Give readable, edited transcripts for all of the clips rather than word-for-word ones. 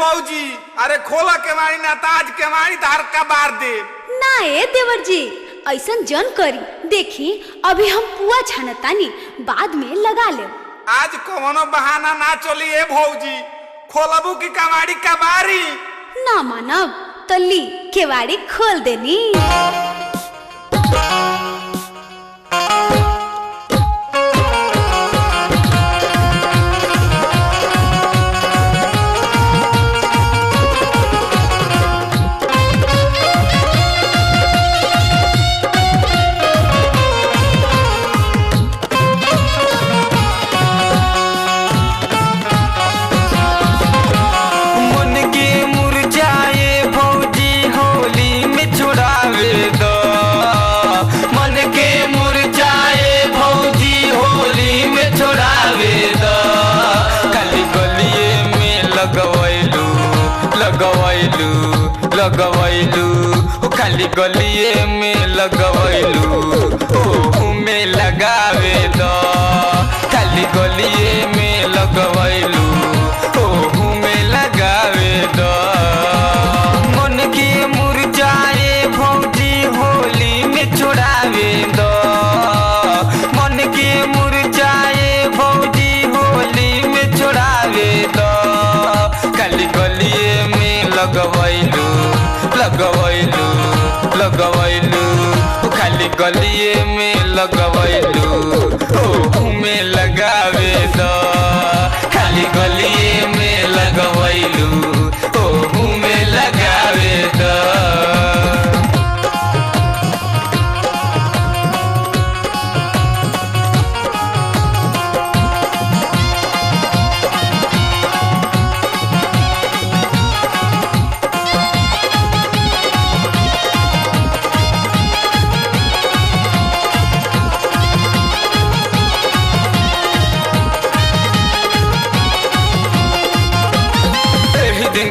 भौजी, अरे खोला केवाड़ी ना ताज केवाड़ी तार का बार दे ना ए देवर जी, ऐसन जन करी। देखी अभी हम पुआ छानतानी, बाद में लगा ले। आज कोनो बहाना ना चली ए भौजी, खोलबू की कवाड़ी का बारी ना मानब तो ली केवाड़ी खोल देनी। लगवैलू खाली गलिए में लगवैलू में लगावे दो, खाली गलिए में लगवैलू में लगावे दो। मन के मुरझाए भौजी होली में छोड़ावे दो, मन के मुरझाए भौजी होली में छोड़ावे दो, खाली गलिए में लगवैलू लगवैलू खाली गलिए में लगवैलू में लगावे दो, खाली गलिए में लगवैलू में लगावे दो।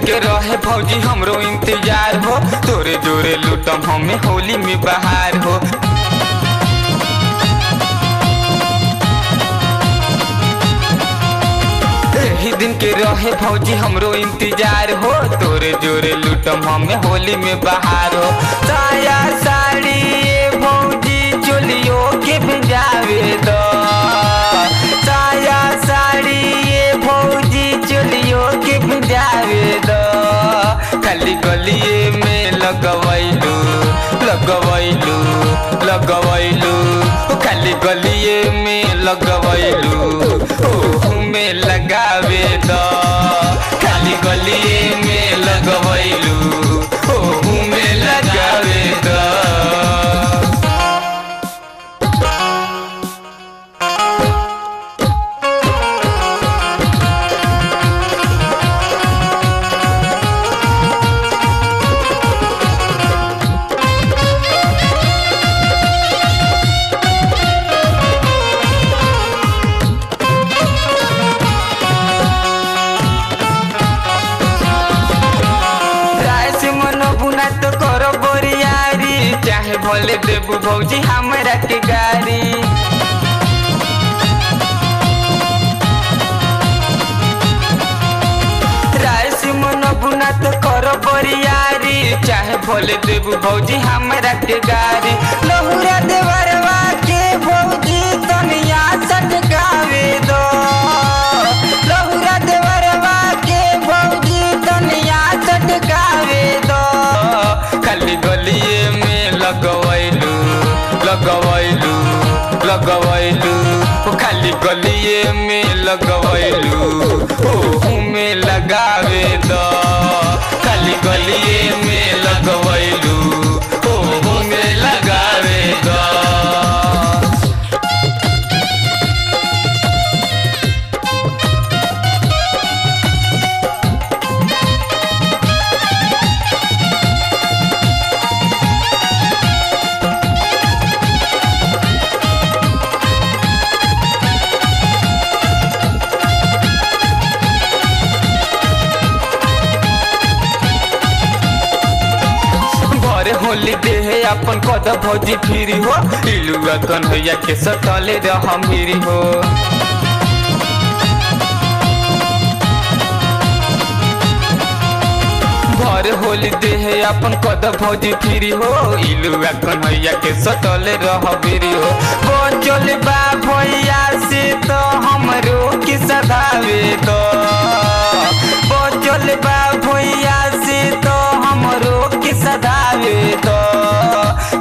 के रहे भौजी हमरो इंतजार हो, तोरे जोरे लूटम हमें होली में बाहर हो। यही दिन के रहे भौजी हमरो इंतजार हो, तोरे जोरे लूटम हमें होली में बाहर हो। साया साड़ी भौजी चोलियो के भेजावे दो, साया साड़ी भौजी चोलियो के भेजावे दो, खाली गलिए में लगवैलू खाली गलिए में लगवैलू में लगावे दो, खाली गलिए में लगवैलू में लगावे दो। चाहे भले देबू भौजी हमरा के गारी, राइस मन बुना तो करो बरियारी, चाहे भले देबू भौजी हमरा के गारी। लहुरा देवरवा के भौजी तनिया सटकावे दो, लहुरा देवरवा के भौजी तनिया सटकावे दो, खाली गलिए में लगवैलू खाली गलिए में लगवैलू में लगावे दो, खाली गलिए में लगवैलू में लगावे दो। होली दे अपन कद भौजी फिरी हो, इलुआ कन्हैया के सटले रह मिरी हो। होली देह अपन कद भौजी फिरी हो इलुआ कन्हैया के सटले रह बिरी हो बचल बा भैया से तो हमरो के सधावे तो बचल बा भैया से तो हमरो के सधावे तो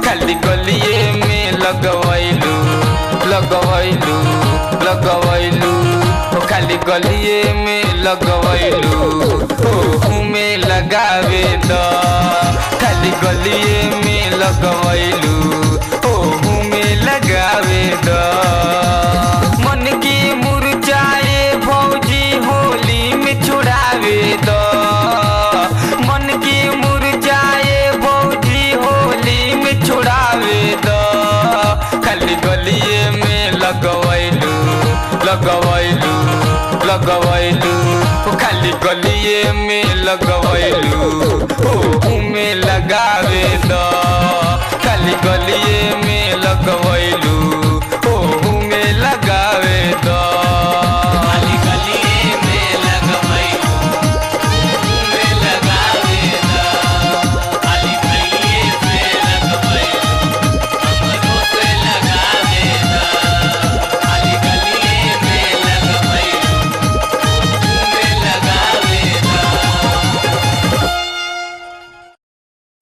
खाली गलिए में लगवैलू लगवैलू लगवैलू खाली गलिए में लगवैलू में लगावे द खाली गलिए में लगवैलू में लगावे द मन की मुरझाए भौजी होली में छुड़ावे द मन की मुरझाए भौजी होली में छुड़ावे द खाली गलिए में लगवैलू लगवैलू लगवैलू खाली गलिए में लगवैलू में लगावे द खाली गलिए में लगवैलू